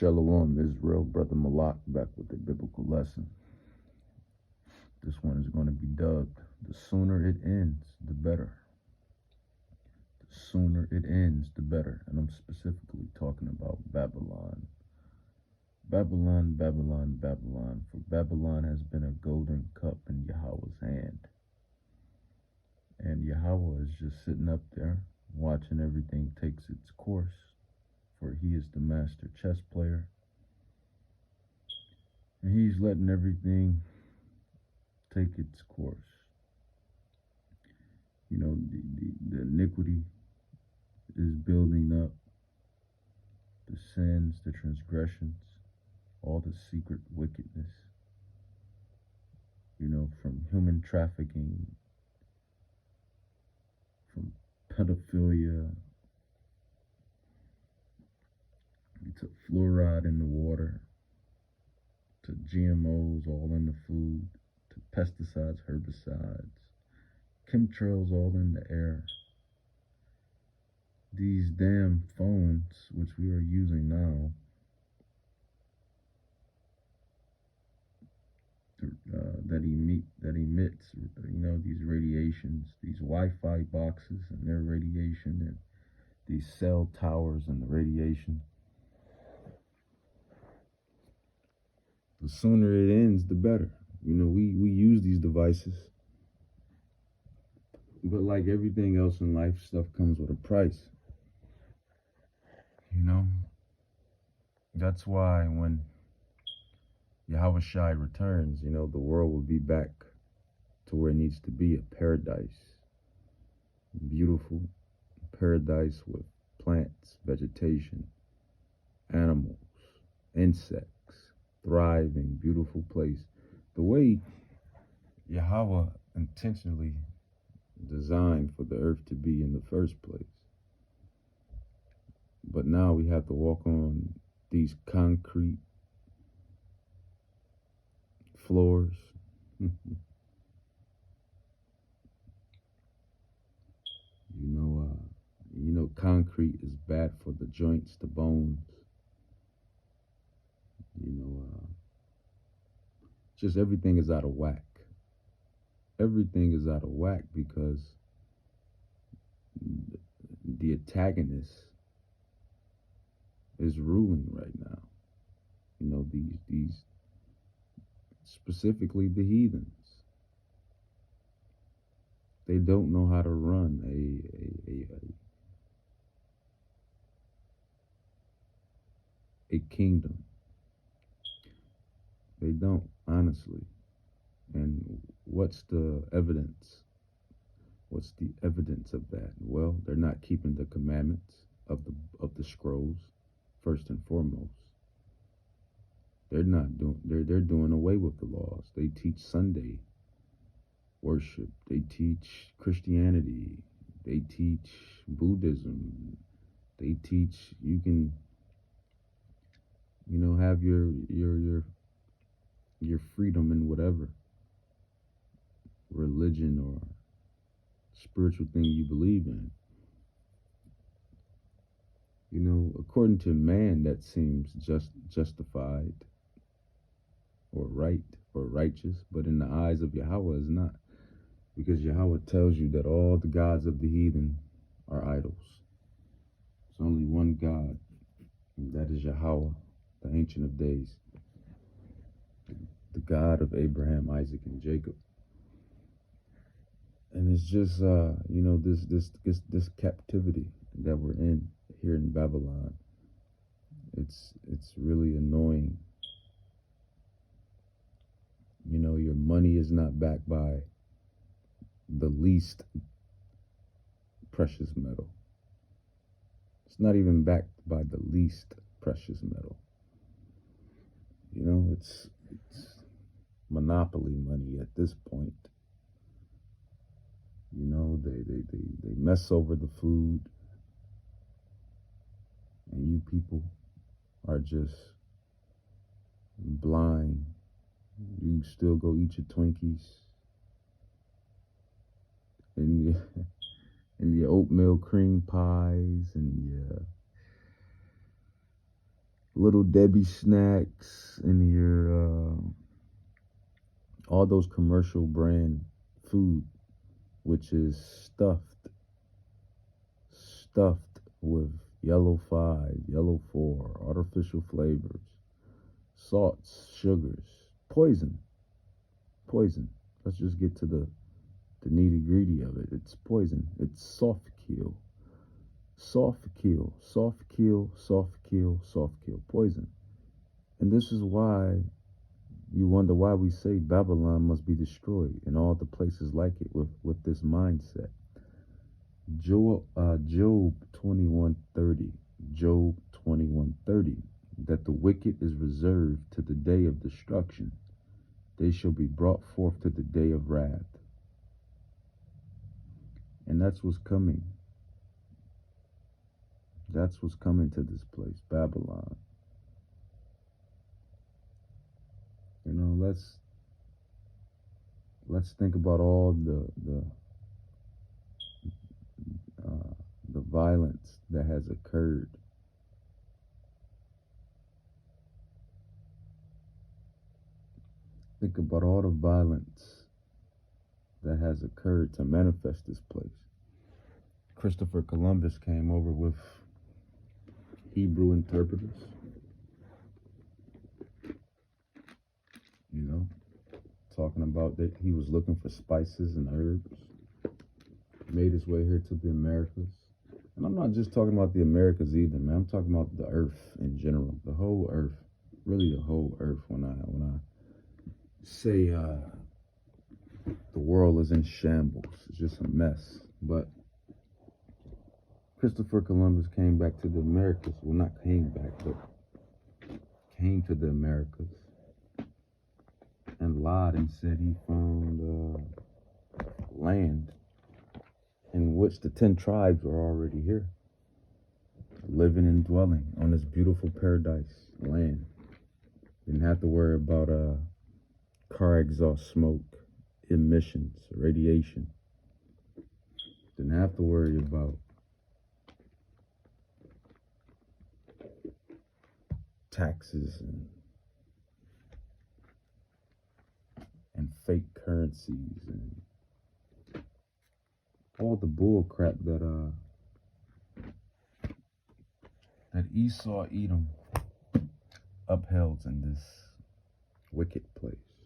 Shalom, Israel, Brother Malak back with a biblical lesson. This one is going to be dubbed, The Sooner It Ends, the Better. The sooner it ends, the better. And I'm specifically talking about Babylon. Babylon, Babylon, Babylon. For Babylon has been a golden cup in Yahweh's hand. And Yahweh is just sitting up there, watching everything takes its course. For he is the master chess player. And he's letting everything take its course. You know, the iniquity is building up. The sins, the transgressions, all the secret wickedness. You know, from human trafficking, from pedophilia, to fluoride in the water, to GMOs all in the food, to pesticides, herbicides, chemtrails all in the air. These damn phones, which we are using now, that emits, you know, these radiations, these Wi-Fi boxes and their radiation, and these cell towers and the radiation. The sooner it ends, the better. You know, we use these devices, but like everything else in life, stuff comes with a price. You know, that's why when Yahweh Shai returns, you know, the world will be back to where it needs to be, a paradise. Beautiful paradise with plants, vegetation, animals, insects, thriving, beautiful place. The way Yahweh intentionally designed for the earth to be in the first place. But now we have to walk on these concrete floors. You know, concrete is bad for the joints, the bones. You know, just everything is out of whack. Everything is out of whack because the antagonist is ruling right now. You know, these specifically the heathens. They don't know how to run a kingdom. They don't, honestly. And what's the evidence? What's the evidence of that? Well, they're not keeping the commandments of the scrolls, first and foremost. They're doing away with the laws. They teach Sunday worship. They teach Christianity. They teach Buddhism. They teach you can, you know, have your freedom in whatever religion or spiritual thing you believe in. You know, according to man, that seems justified or right or righteous, but in the eyes of Yahweh is not. Because Yahweh tells you that all the gods of the heathen are idols. There's only one God, and that is Yahweh, the Ancient of Days, the God of Abraham, Isaac, and Jacob. And it's just, you know, this captivity that we're in here in Babylon. It's really annoying. You know, your money is not backed by the least precious metal. It's not even backed by the least precious metal. You know, it's monopoly money at this point. You know, they mess over the food, and you people are just blind. You still go eat your Twinkies and your oatmeal cream pies and your Little Debbie snacks and your all those commercial brand food, which is stuffed with yellow 5, yellow 4, artificial flavors, salts, sugars, poison, poison. Let's just get to the nitty gritty of it. It's poison. It's soft kill, soft kill, soft kill, soft kill, soft kill, poison. And this is why you wonder why we say Babylon must be destroyed and all the places like it with this mindset. Job 21:30, Job 21:30, that the wicked is reserved to the day of destruction. They shall be brought forth to the day of wrath. And that's what's coming. That's what's coming to this place, Babylon. You know, let's think about all the violence that has occurred. Think about all the violence that has occurred to manifest this place. Christopher Columbus came over with Hebrew interpreters, you know, talking about that he was looking for spices and herbs, made his way here to the Americas. And I'm not just talking about the Americas either, man. I'm talking about the earth in general, the whole earth, really the whole earth. When I say the world is in shambles, it's just a mess. But Christopher Columbus came back to the Americas. Well, not came back, but came to the Americas and lied and said he found land in which the 10 tribes were already here, living and dwelling on this beautiful paradise land. Didn't have to worry about car exhaust smoke, emissions, radiation. Didn't have to worry about taxes and fake currencies and all the bull crap that Esau Edom upheld in this wicked place.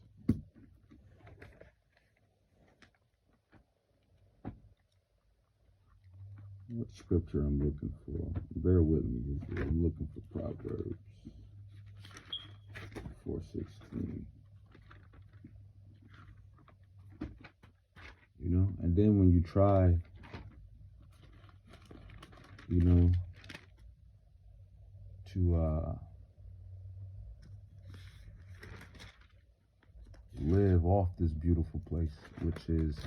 What scripture I'm looking for? Bear with me. I'm looking for Proverbs 4:16. You know, and then when you try, you know, to live off this beautiful place, which is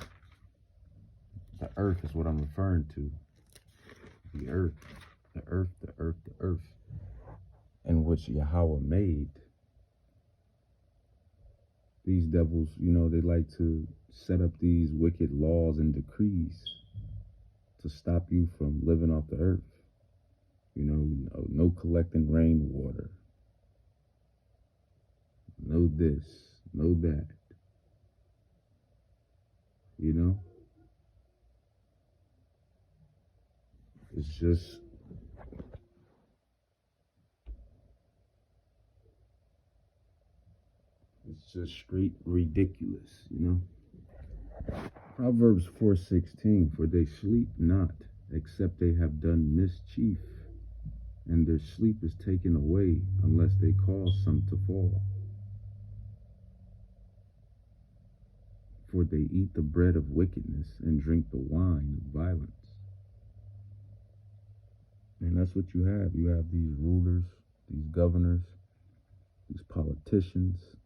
the earth, is what I'm referring to. The earth, the earth, the earth, the earth, in which Yahweh made. These devils, you know, they like to set up these wicked laws and decrees to stop you from living off the earth. You know, no collecting rainwater, no this, no that. You know, it's just straight ridiculous, you know. Proverbs 4:16, for they sleep not, except they have done mischief, and their sleep is taken away, unless they cause some to fall. For they eat the bread of wickedness, and drink the wine of violence. And that's what you have. You have these rulers, these governors, these politicians,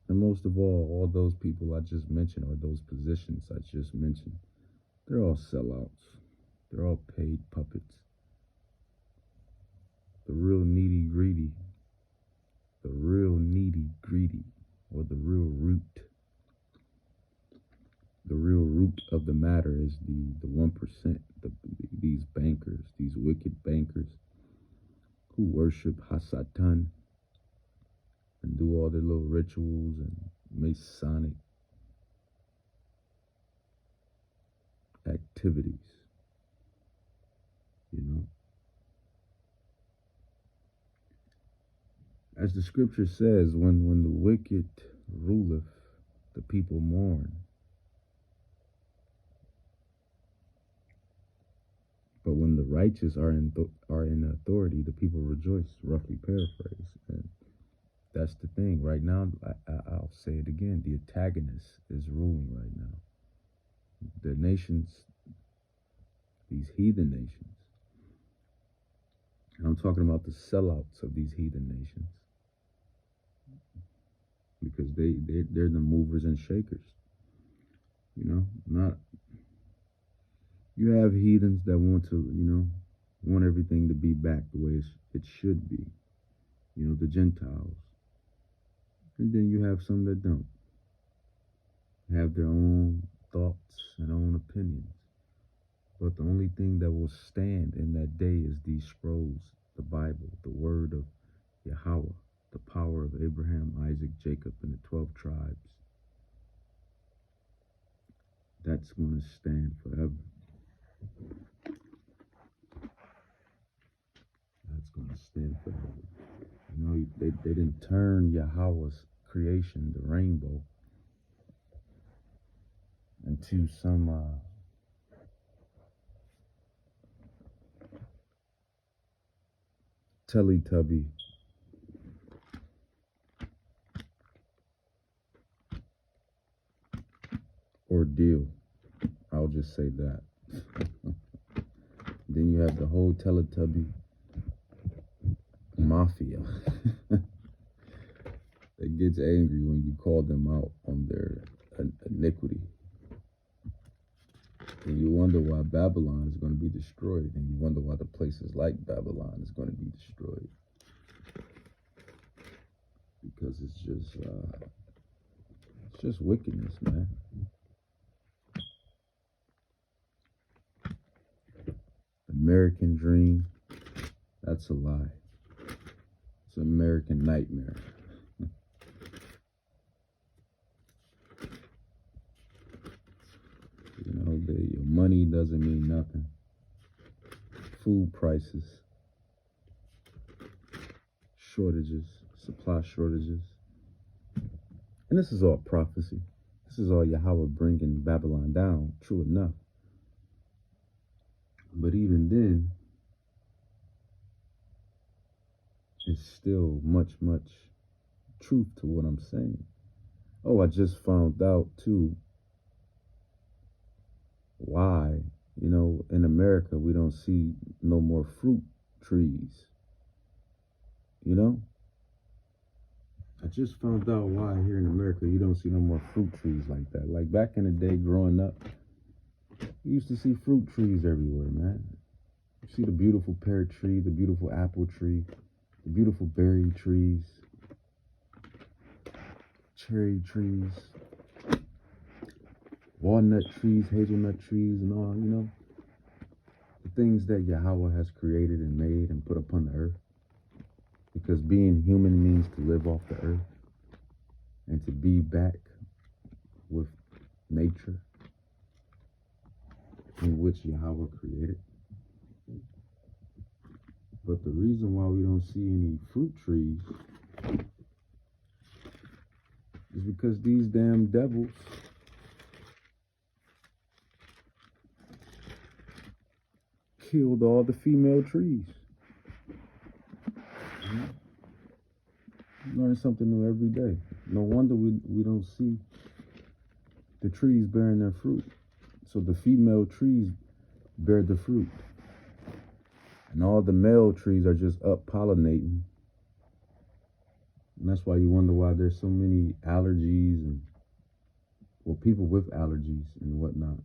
and most of all those people I just mentioned, or those positions I just mentioned, they're all sellouts. They're all paid puppets. The real nitty gritty, or the real root of the matter is the 1%, these bankers, these wicked bankers, who worship Hasatan and do all their little rituals and Masonic activities, you know. As the scripture says, when the wicked ruleth, the people mourn. But when the righteous are in authority, the people rejoice. Roughly paraphrase, and that's the thing. Right now, I'll say it again: the antagonist is ruling right now. The nations, these heathen nations, and I'm talking about the sellouts of these heathen nations, because they're the movers and shakers. You know, not. You have heathens that want to, want everything to be back the way it should be. You know, the Gentiles. And then you have some that don't. Have their own thoughts and own opinions. But the only thing that will stand in that day is these scrolls, the Bible, the word of Yahweh, the power of Abraham, Isaac, Jacob, and the 12 tribes. That's going to stand forever. That's going to stand forever. You know, they didn't turn Yahweh's creation, the rainbow, into some Teletubby ordeal. I'll just say that. Then you have the whole Teletubby mafia that gets angry when you call them out on their iniquity. And you wonder why Babylon is going to be destroyed, and you wonder why the places like Babylon is going to be destroyed. Because it's just wickedness, man. American dream, that's a lie. It's an American nightmare. You know, your money doesn't mean nothing. Food prices, shortages, supply shortages. And this is all prophecy. This is all Yahweh bringing Babylon down, true enough. But even then, it's still much truth to what I'm saying. Oh, I just found out too why, in America we don't see no more fruit trees. I just found out why here in America you don't see no more fruit trees like that. Like back in the day growing up, you used to see fruit trees everywhere, man. You see the beautiful pear tree, the beautiful apple tree, the beautiful berry trees, cherry trees, walnut trees, hazelnut trees, and all, the things that Yahweh has created and made and put upon the earth. Because being human means to live off the earth and to be back with nature in which Yahweh created. But the reason why we don't see any fruit trees is because these damn devils killed all the female trees. Learn something new every day. No wonder we don't see the trees bearing their fruit. So the female trees bear the fruit. And all the male trees are just up pollinating. And that's why you wonder why there's so many allergies and, people with allergies and whatnot.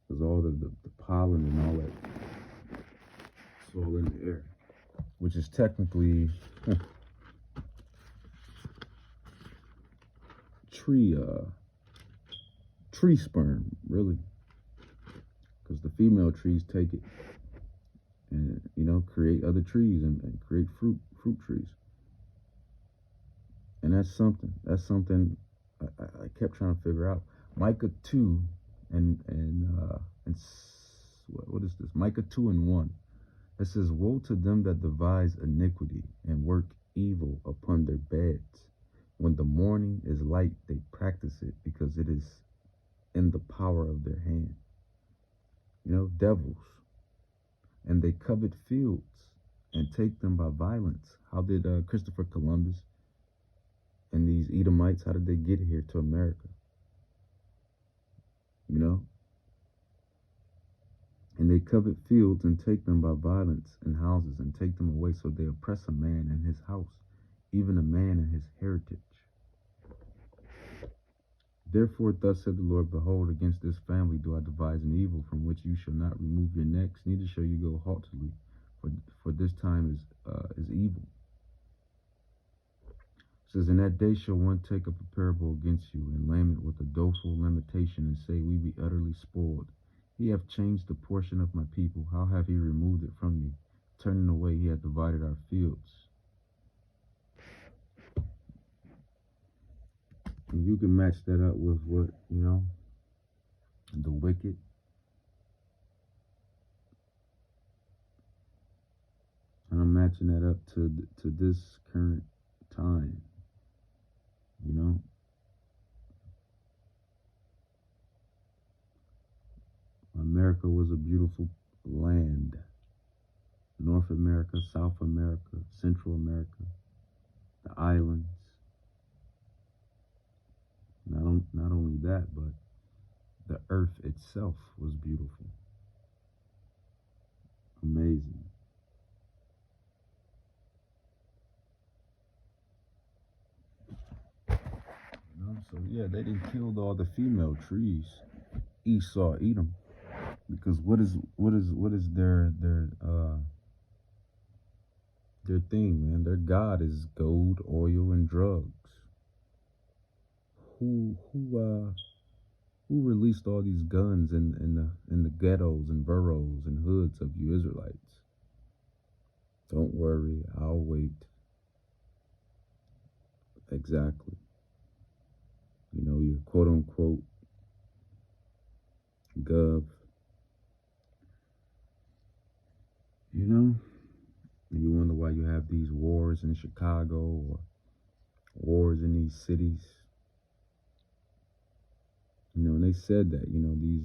Because all the pollen and all that, it's all in the air. Which is technically tree sperm, really. Because the female trees take it and, create other trees and create fruit trees. And that's something. That's something I kept trying to figure out. Micah 2 what is this? Micah 2:1. It says, "Woe to them that devise iniquity and work evil upon their beds. When the morning is light, they practice it because it is in the power of their hand." Devils. And they covet fields and take them by violence. How did Christopher Columbus and these Edomites, how did they get here to America? And they covet fields and take them by violence, and houses and take them away. So they oppress a man in his house, even a man in his heritage. Therefore thus said the Lord, behold, against this family do I devise an evil from which you shall not remove your necks, neither shall you go haughtily, for this time is evil. It says, "In that day shall one take up a parable against you, and lament with a doleful lamentation, and say, we be utterly spoiled. He hath changed the portion of my people. How have he removed it from me? Turning away, he hath divided our fields." And you can match that up with what, the wicked. And I'm matching that up to this current time, America was a beautiful land. North America, South America, Central America, the islands. Not only that, but the earth itself was beautiful. Amazing. So yeah, they didn't kill all the female trees. Esau, Edom, because what is their thing, man? Their god is gold, oil, and drugs. Who released all these guns in the ghettos and boroughs and hoods of you Israelites? Don't worry, I'll wait. Exactly. Your quote unquote gov. And you wonder why you have these wars in Chicago or wars in these cities. And they said that,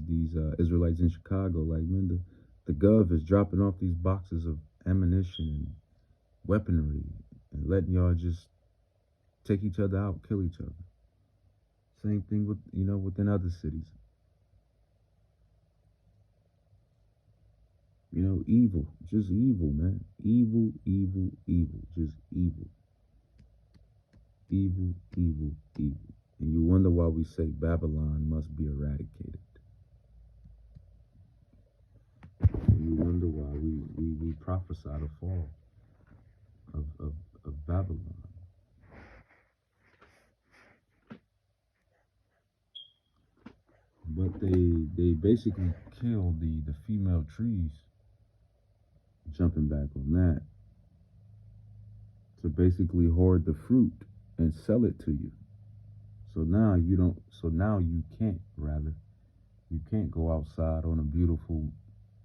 these Israelites in Chicago, like, man, the gov is dropping off these boxes of ammunition and weaponry and letting y'all just take each other out, kill each other. Same thing with, within other cities. Evil, just evil, man. Evil, evil, evil, just evil. Evil, evil, evil. And you wonder why we say Babylon must be eradicated. And you wonder why we prophesy the fall of Babylon. But they basically killed the female trees, jumping back on that, to basically hoard the fruit and sell it to you. So now you can't go outside on a beautiful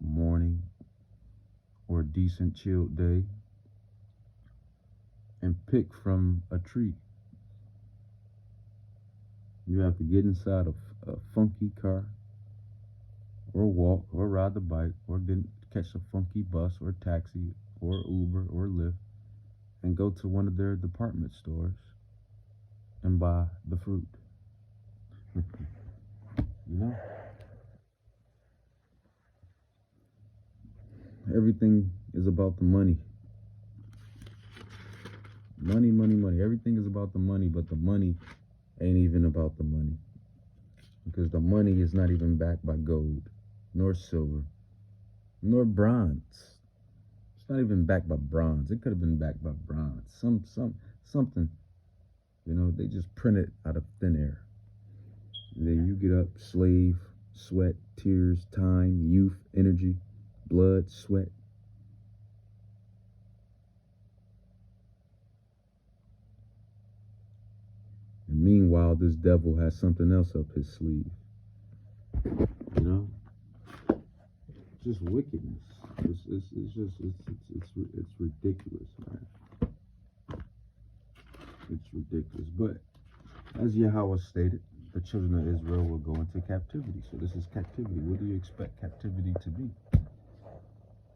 morning or a decent chilled day and pick from a tree. You have to get inside a funky car, or walk, or ride the bike, or catch a funky bus or taxi or Uber or Lyft and go to one of their department stores and buy the fruit. Everything is about the money. Money, money, money. Everything is about the money, but the money ain't even about the money. Because the money is not even backed by gold, nor silver, nor bronze. It's not even backed by bronze. It could have been backed by bronze. Something. They just print it out of thin air. And then you get up, slave, sweat, tears, time, youth, energy, blood, sweat. how this devil has something else up his sleeve. You know, just wickedness. It's ridiculous, man. It's ridiculous. But as Yahweh stated, the children of Israel will go into captivity. So this is captivity. What do you expect captivity to be?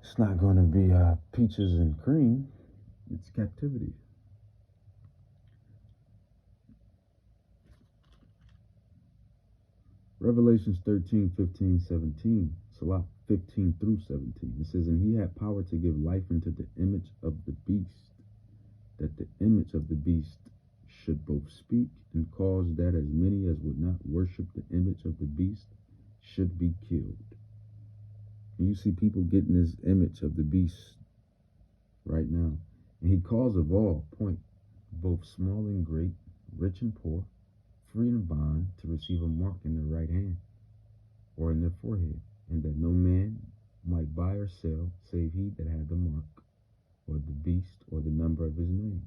It's not going to be peaches and cream. It's captivity. Revelations 13, 15, 17. Salah 15 through 17. It says, and he had power to give life unto the image of the beast, that the image of the beast should both speak and cause that as many as would not worship the image of the beast should be killed. And you see people getting this image of the beast right now. And he calls of all, point, both small and great, rich and poor, free and bond, to receive a mark in their right hand or in their forehead, and that no man might buy or sell save he that had the mark or the beast or the number of his name.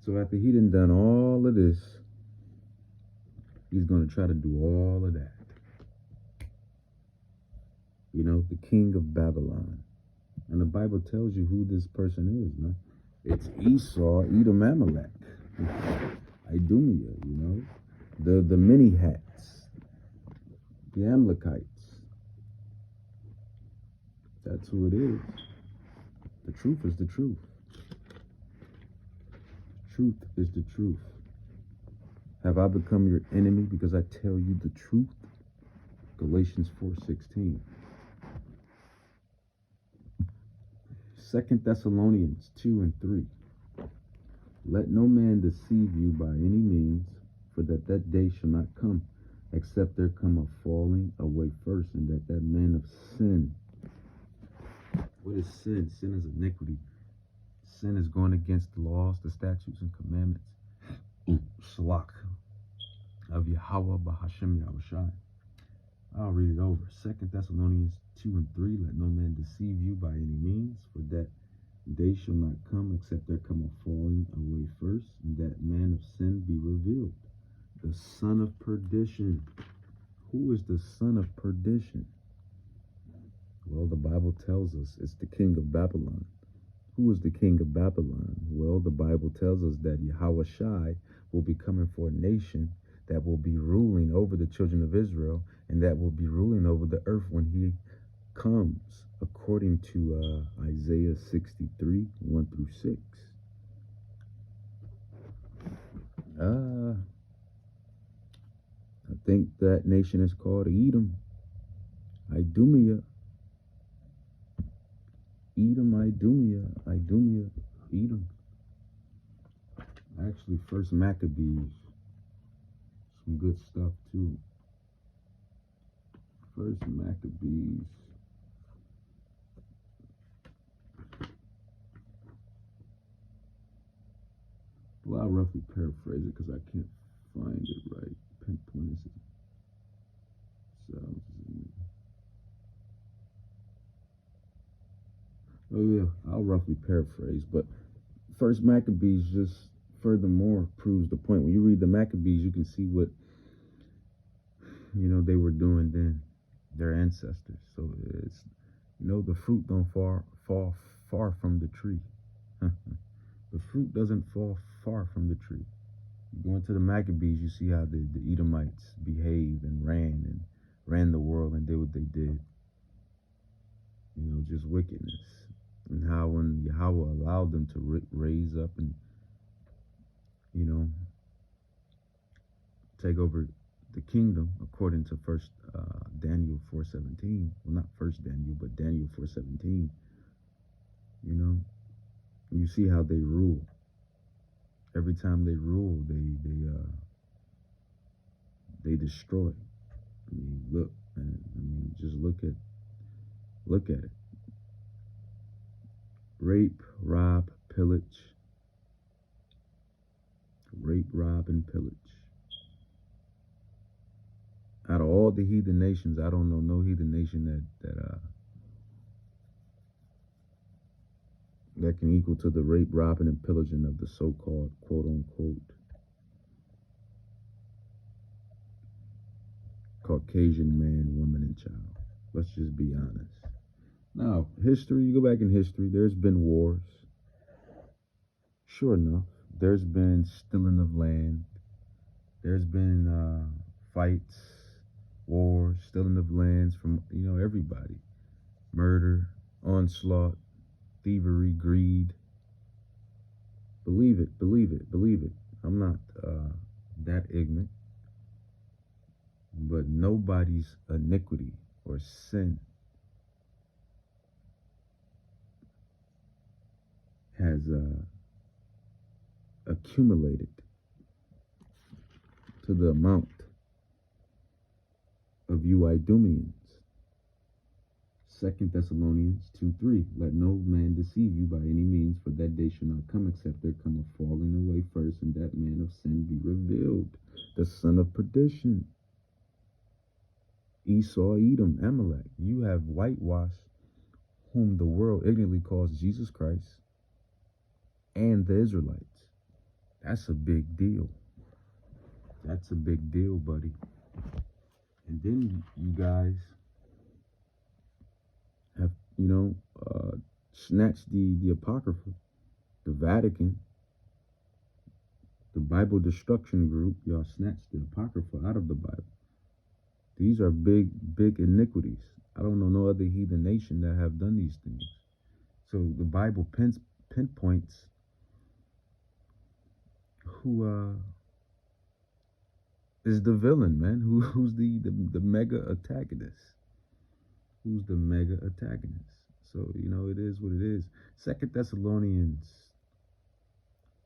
So after he done all of this, he's going to try to do all of that. You know, the king of Babylon. And the Bible tells you who this person is, man. It's Esau, Edom, Amalek, Idumea, you know, the mini hats, the Amalekites. That's who it is. The truth is the truth. Truth is the truth. Have I become your enemy because I tell you the truth? Galatians 4:16. 2 Thessalonians 2 and 3. Let no man deceive you by any means, for that day shall not come, except there come a falling away first, and that man of sin. What is sin? Sin is iniquity. Sin is going against the laws, the statutes, and commandments. Shalak of Yahweh Bahashem Yahushai. I'll read it over. 2 Thessalonians 2 and 3. Let no man deceive you by any means, for that day shall not come, except there come a falling away first, and that man of sin be revealed, the son of perdition. Who is the son of perdition? Well, the Bible tells us it's the king of Babylon. Who is the king of Babylon? Well, the Bible tells us that Yahweh Shai will be coming for a nation that will be ruling over the children of Israel, and that will be ruling over the earth when he comes, according to Isaiah 63, 1 through 6. I think that nation is called Edom. Idumea. Idumea. Edom. Actually, First Maccabees. Some good stuff, too. First Maccabees. Well, I'll roughly paraphrase it because I can't find it right. Pinpoint it. So, oh yeah, I'll roughly paraphrase. But First Maccabees just furthermore proves the point. When you read the Maccabees, you can see what they were doing then, their ancestors. So it's the fruit don't fall far from the tree. The fruit doesn't fall far from the tree. You go into the Maccabees, you see how the Edomites behaved and ran the world and did what they did. Just wickedness. And how when Yahweh allowed them to raise up and, take over the kingdom, according to First Daniel 4:17. Well, not First Daniel, but Daniel 4:17. You see how they rule. Every time they rule, they destroy. Just look at it. Rape, rob, pillage. Rape, rob, and pillage. Out of all the heathen nations, I don't know no heathen nation that can equal to the rape, robbing, and pillaging of the so-called quote-unquote Caucasian man, woman, and child. Let's just be honest. Now, history, you go back in history, there's been wars. Sure enough, there's been stealing of land. There's been fights, wars, stealing of lands from, everybody. Murder, onslaught, thievery, greed. Believe it, believe it, believe it. I'm not that ignorant. But nobody's iniquity or sin has accumulated to the amount of you Idumeans. 2 Thessalonians 2:3. Let no man deceive you by any means, for that day shall not come except there come a falling away first, and that man of sin be revealed, the son of perdition. Esau, Edom, Amalek. You have whitewashed whom the world ignorantly calls Jesus Christ and the Israelites. That's a big deal. That's a big deal, buddy. And then you guys have, snatched the Apocrypha, the Vatican, the Bible Destruction Group. Y'all snatched the Apocrypha out of the Bible. These are big, big iniquities. I don't know no other heathen nation that have done these things. So the Bible pinpoints who is the villain, man. Who's the mega antagonist? Who's the mega antagonist? So, it is what it is. 2 Thessalonians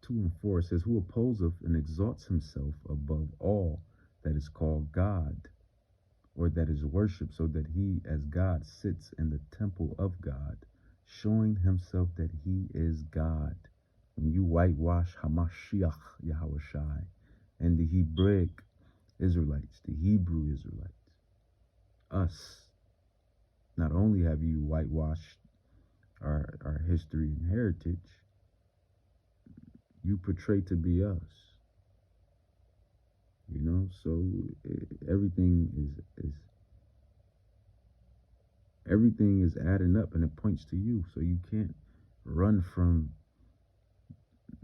2:4 says, who opposeth and exalts himself above all that is called God, or that is worshipped, so that he as God sits in the temple of God, showing himself that he is God. When you whitewash Hamashiach Yahushai and the Hebraic Israelites, the Hebrew Israelites, us, not only have you whitewashed our history and heritage, you portray to be us. So everything is adding up, and it points to you. So you can't run from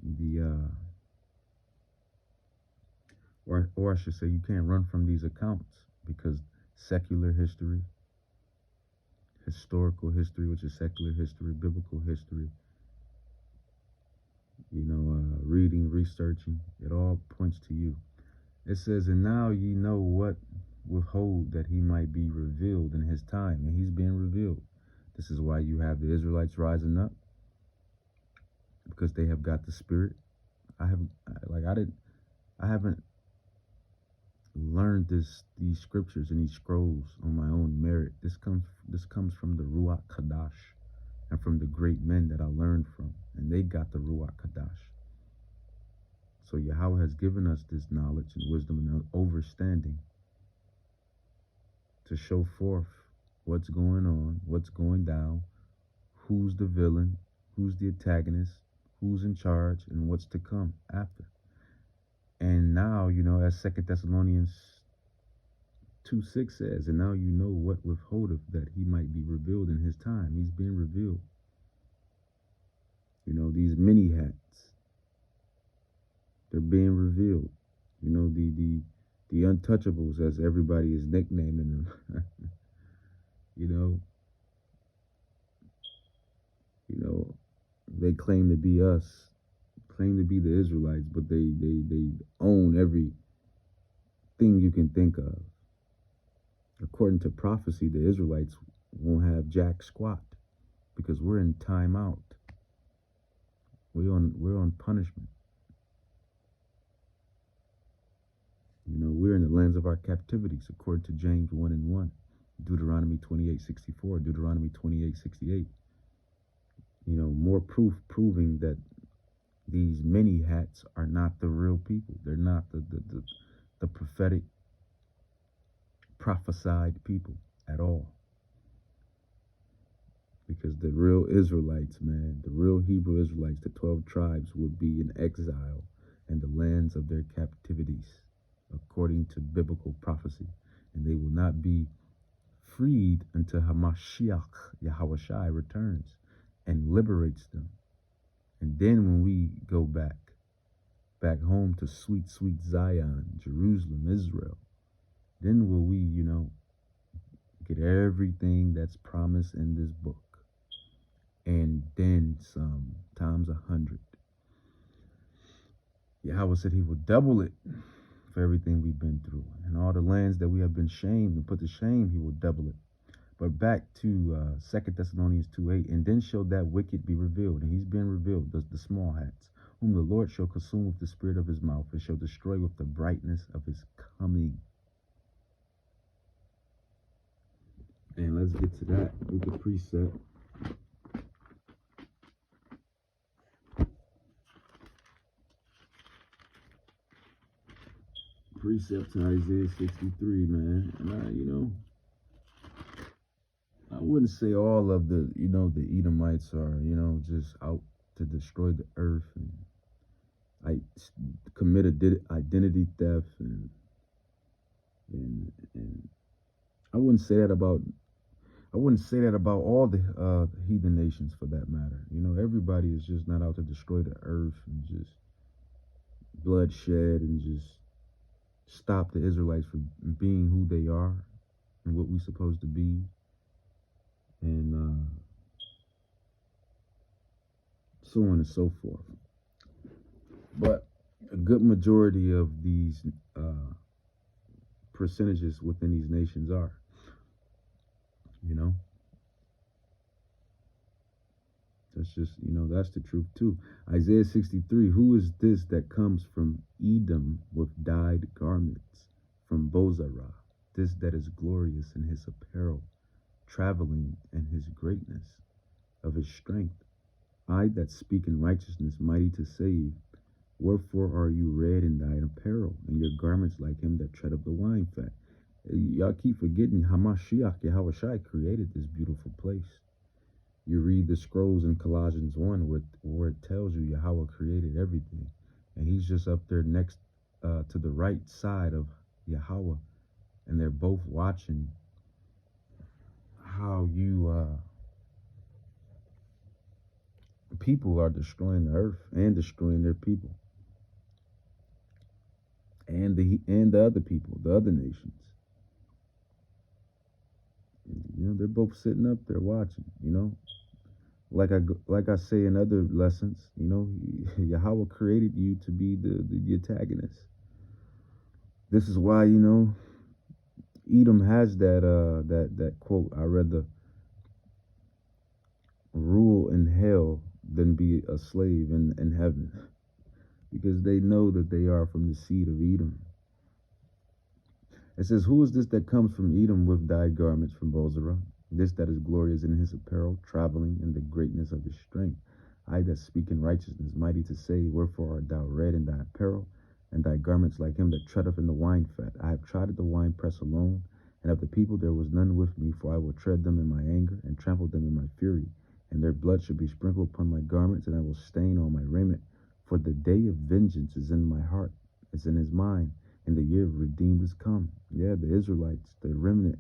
the or I should say, you can't run from these accounts, because secular history, historical history, which is secular history, biblical history, reading, researching, it all points to you. It says, and now ye know what withhold, that he might be revealed in his time, and he's being revealed. This is why you have the Israelites rising up, because they have got the Spirit. I haven't learned these scriptures and these scrolls on my own merit. This comes from the Ruach Kadash, and from the great men that I learned from, and they got the Ruach Kadash. So Yahweh has given us this knowledge and wisdom and understanding to show forth what's going on, what's going down, who's the villain, who's the antagonist, who's in charge, and what's to come after. And now, as 2 Thessalonians 2:6 says, and now you know what withholdeth, that he might be revealed in his time. He's being revealed. These mini hats, they're being revealed. The untouchables, as everybody is nicknaming them. They claim to be us, claim to be the Israelites, but they own everything you can think of. According to prophecy, the Israelites won't have jack squat, because we're in timeout. We're on punishment. We're in the lands of our captivities, according to James 1:1, Deuteronomy 28:64, Deuteronomy 28:68. More proof proving that these many hats are not the real people. They're not the prophetic, prophesied people at all. Because the real Israelites, man, the real Hebrew Israelites, the 12 tribes, would be in exile in the lands of their captivities, according to biblical prophecy. and they will not be freed until Hamashiach, Yahushai, returns and liberates them. And then when we go back home to sweet, sweet Zion, Jerusalem, Israel, then will we, get everything that's promised in this book. And then some, times 100. Yahweh said he will double it for everything we've been through. And all the lands that we have been shamed and put to shame, he will double it. But back to 2 Thessalonians 2:8, and then shall that wicked be revealed, and he's been revealed, the small hats, whom the Lord shall consume with the spirit of his mouth, and shall destroy with the brightness of his coming. And let's get to that with the precept. Precept to Isaiah 63, man. And I wouldn't say all of the Edomites are, just out to destroy the earth and I commit identity theft and I wouldn't say that about all the heathen nations for that matter. Everybody is just not out to destroy the earth and just bloodshed and just stop the Israelites from being who they are and what we're supposed to be. And so on and so forth. But a good majority of these percentages within these nations are, that's just, that's the truth too. Isaiah 63, who is this that comes from Edom with dyed garments, from Bozrah, this that is glorious in his apparel, traveling in his greatness of his strength? I that speak in righteousness, mighty to save. Wherefore are you red in thine apparel, and your garments like him that tread up the wine fat? Y'all keep forgetting Hamashiach, Yahushai, created this beautiful place. You read the scrolls in Colossians 1 where it tells you Yahweh created everything. And he's just up there next to the right side of Yahweh. And they're both watching how people are destroying the earth and destroying their people. And the other people, the other nations. They're both sitting up there watching, Like I say in other lessons, Yahweh created you to be the antagonist. This is why, Edom has that quote. I rather rule in hell than be a slave in heaven, because they know that they are from the seed of Edom. It says, who is this that comes from Edom with dyed garments from Bozrah? This that is glorious in his apparel, traveling in the greatness of his strength. I that speak in righteousness, mighty to save. Wherefore art thou red in thy apparel, and thy garments like him that treadeth in the wine fat? I have trodden the winepress alone, and of the people there was none with me. For I will tread them in my anger, and trample them in my fury. And their blood shall be sprinkled upon my garments, and I will stain all my raiment. For the day of vengeance is in my heart, is in his mind, and the year of redeemed is come. Yeah, the Israelites, the remnant,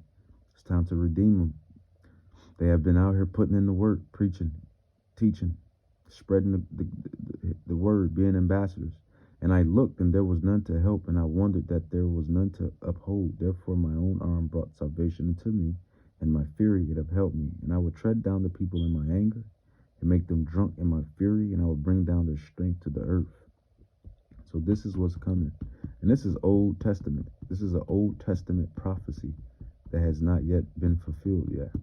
it's time to redeem them. They have been out here putting in the work, preaching, teaching, spreading the word, being ambassadors. And I looked, and there was none to help, and I wondered that there was none to uphold. Therefore my own arm brought salvation unto me, and my fury it have helped me. And I would tread down the people in my anger, and make them drunk in my fury, and I will bring down their strength to the earth. So this is what's coming. And this is Old Testament. This is an Old Testament prophecy that has not yet been fulfilled yet.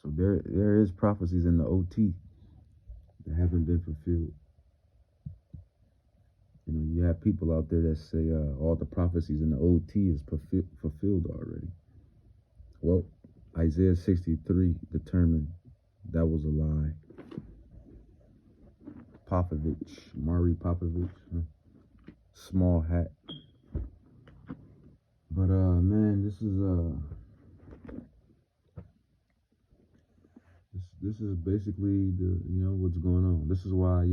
So there is prophecies in the OT that haven't been fulfilled. You have people out there that say all the prophecies in the OT is fulfilled already. Well, Isaiah 63 determined that was a lie. Mari Popovich, small hat. But man, this is basically the what's going on. This is why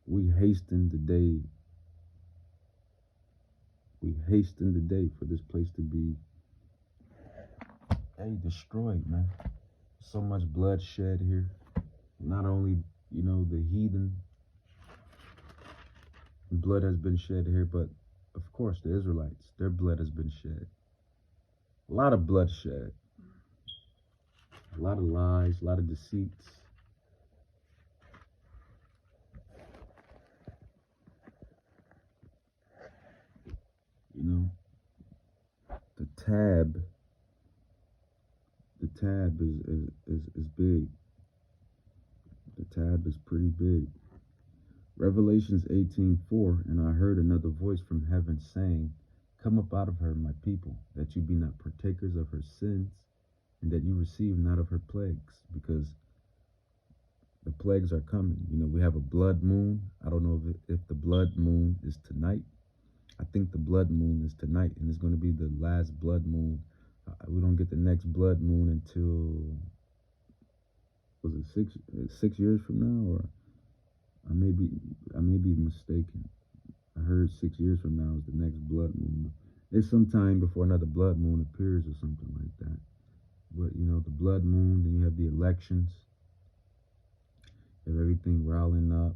we hasten the day. We hasten the day for this place to be, destroyed, man. So much bloodshed here. Not only, the heathen blood has been shed here, but of course the Israelites, their blood has been shed. A lot of bloodshed. A lot of lies, a lot of deceits. The tab is big. The tab is pretty big. Revelations 18:4, and I heard another voice from heaven saying, "Come up out of her, my people, that you be not partakers of her sins, and that you receive not of her plagues," because the plagues are coming. We have a blood moon. I don't know if the blood moon is tonight. I think the blood moon is tonight, and it's going to be the last blood moon. We don't get the next blood moon until, was it 6 years from now, or I may be mistaken. I heard 6 years from now is the next blood moon. It's sometime before another blood moon appears or something like that. But the blood moon, then you have the elections. You have everything riling up.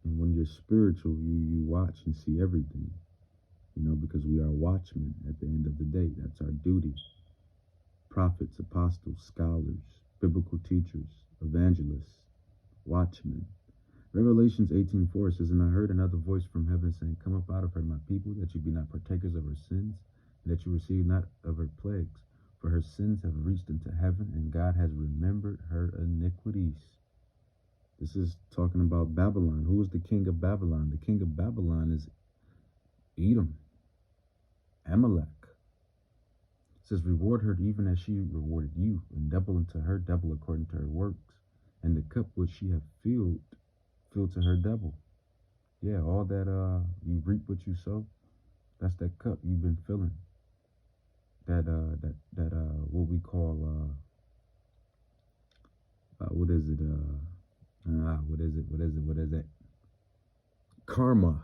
And when you're spiritual, you watch and see everything. Because we are watchmen at the end of the day. That's our duty. Prophets, apostles, scholars, biblical teachers, evangelists, watchmen. Revelations 18:4 says, "And I heard another voice from heaven saying, Come up out of her, my people, that you be not partakers of her sins, and that you receive not of her plagues. For her sins have reached into heaven, and God has remembered her iniquities." This is talking about Babylon. Who is the king of Babylon? The king of Babylon is Edom, Amalek. It says, "Reward her even as she rewarded you, and double unto her double according to her works. And the cup which she hath filled to her double." Yeah, all that you reap what you sow, that's that cup you've been filling. That what we call what is it? What is it? Karma.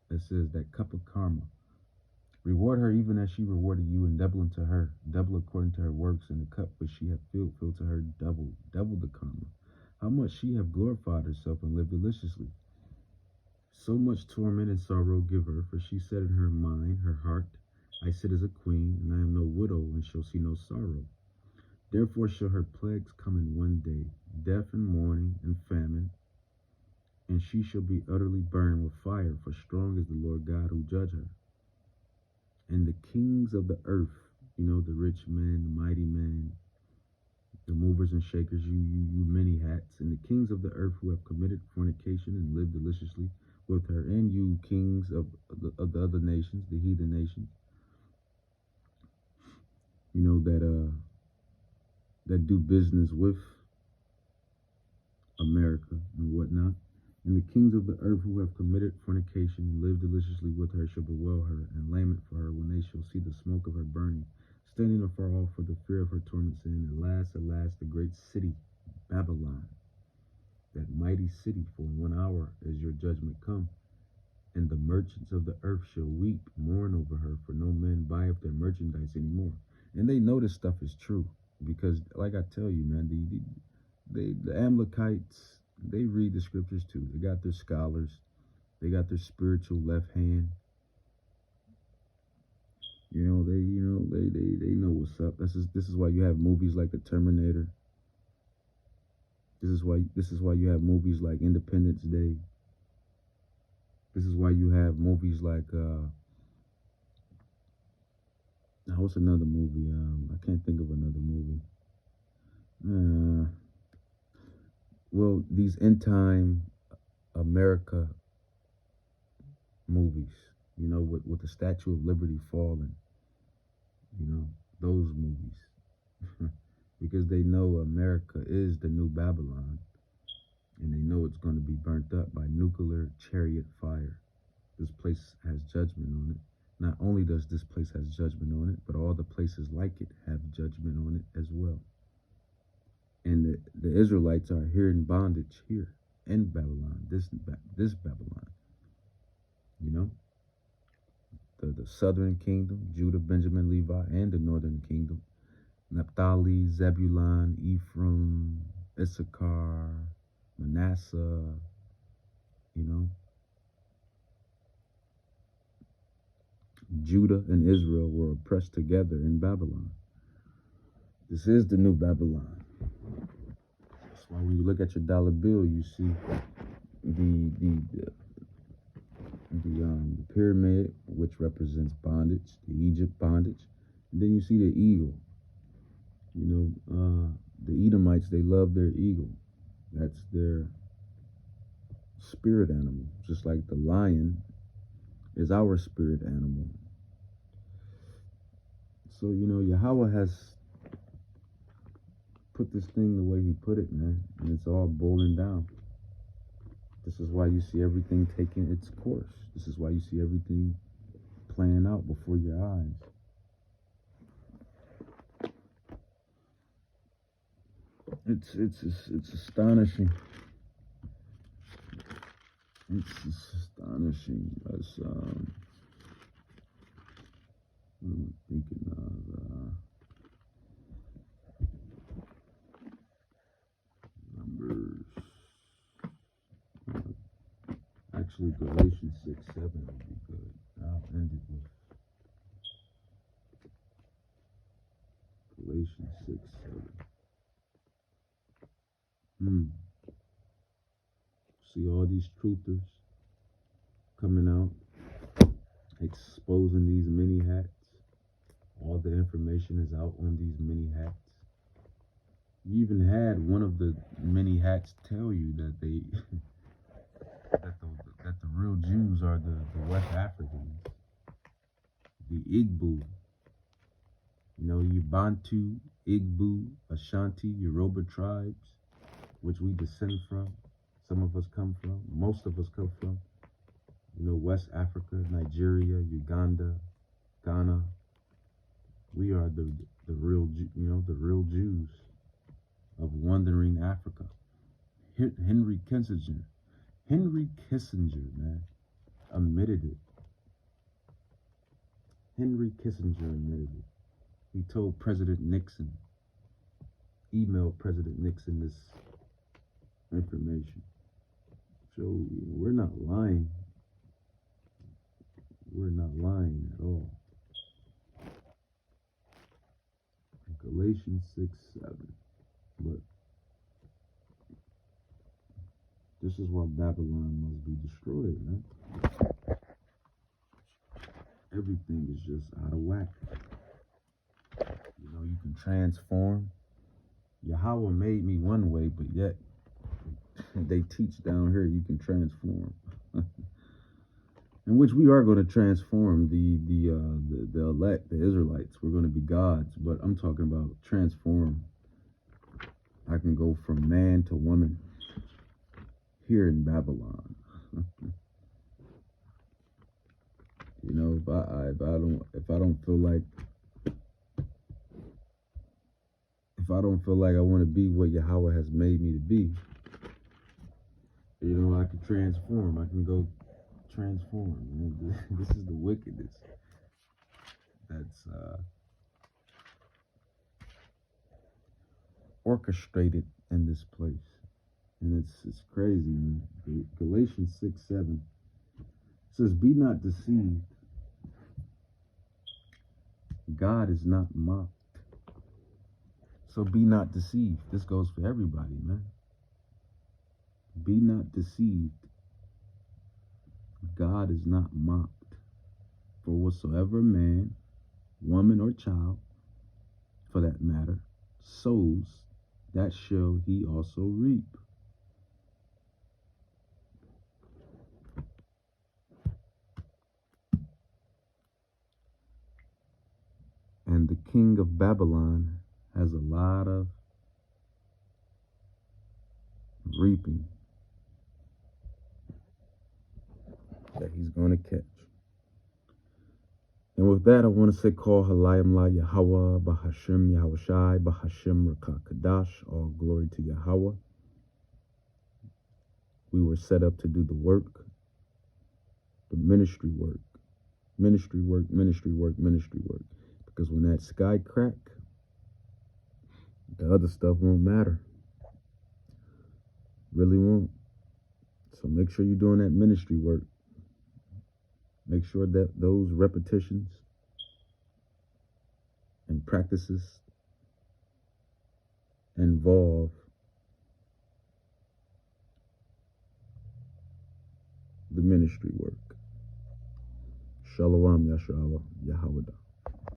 It says that cup of karma. "Reward her even as she rewarded you, and double unto her, double according to her works, and the cup which she hath filled to her double the karma. How much she hath glorified herself and lived deliciously. So much torment and sorrow give her, for she said in her mind, her heart, I sit as a queen, and I am no widow, and shall see no sorrow. Therefore shall her plagues come in one day, death and mourning and famine, and she shall be utterly burned with fire, for strong is the Lord God who judge her. And the kings of the earth, the rich men, the mighty men, the movers and shakers, you many hats, and the kings of the earth who have committed fornication and lived deliciously with her, and you kings of the other nations, the heathen nations, that do business with America and whatnot. And the kings of the earth who have committed fornication and lived deliciously with her shall bewail her and lament for her when they shall see the smoke of her burning, standing afar off for the fear of her torment, saying, Alas, alas, the great city, Babylon, that mighty city, for in 1 hour is your judgment come. And the merchants of the earth shall weep, mourn over her, for no man buyeth their merchandise anymore. And they know this stuff is true, because like I tell you, man, the Amalekites, they read the scriptures too. They got their scholars. They got their spiritual left hand. They know what's up. This is why you have movies like The Terminator. This is why you have movies like Independence Day. This is why you have movies like what's another movie? I can't think of another movie. Well, these end time America movies, with the Statue of Liberty falling, those movies. Because they know America is the new Babylon, and they know it's going to be burnt up by nuclear chariot fire. This place has judgment on it. Not only does this place have judgment on it, but all the places like it have judgment on it as well. And the Israelites are here in bondage here. in Babylon, this Babylon, you know, the southern kingdom, Judah, Benjamin, Levi, and the northern kingdom, Naphtali, Zebulun, Ephraim, Issachar, Manasseh, you know, Judah and Israel were oppressed together in Babylon. This is the new Babylon. That's why when you look at your dollar bill, you see the pyramid, which represents bondage, the Egypt bondage, and then you see the eagle. You know, the Edomites, they love their eagle. That's their spirit animal, just like the lion is our spirit animal. So, you know, Yahweh has put this thing the way he put it, man, and it's all boiling down. This is why you see everything taking its course. This is why you see everything playing out before your eyes. It's astonishing. It's astonishing. As I'm thinking of numbers. Actually, Galatians 6:7 would be good. I'll end it with Galatians 6:7. See all these truthers coming out, exposing these mini hats. All the information is out on these mini hats. You even had one of the mini hats tell you that they that the real Jews are the West Africans, the Igbo. You know, you Bantu, Igbo, Ashanti, Yoruba tribes, which we descend from. Some of us come from, most of us come from, you know, West Africa, Nigeria, Uganda, Ghana. We are the real, you know, the real Jews of wandering Africa. Henry Kissinger, man, admitted it. Henry Kissinger admitted it. He told President Nixon, emailed President Nixon this information. So we're not lying. We're not lying at all. Galatians 6:7. But this is why Babylon must be destroyed, man. Everything is just out of whack. You know, you can transform. Yahweh made me one way, but yet they teach down here you can transform. In which we are going to transform the elect, the Israelites. We're going to be gods, but I'm talking about transform. I can go from man to woman here in Babylon. You know, if I don't feel like I want to be what Yahweh has made me to be, you know, I can transform. I can go transform. You know, this is the wickedness that's orchestrated in this place, and it's crazy, man. Galatians 6:7 says, "Be not deceived. God is not mocked." So be not deceived. This goes for everybody, man. Be not deceived. God is not mocked. For whatsoever man, woman, or child, for that matter, sows, that shall he also reap. And the king of Babylon has a lot of reaping that he's going to catch. And with that, I want to say, call Halayim La Yahweh, Bahashem Yahushai, Bahashem Rakakadash, all glory to Yahweh. We were set up to do the work, the ministry work, ministry work, ministry work, ministry work. Because when that sky crack, the other stuff won't matter. Really won't. So make sure you're doing that ministry work. Make sure that those repetitions and practices involve the ministry work. Shalom, Yahshua, Yahweh.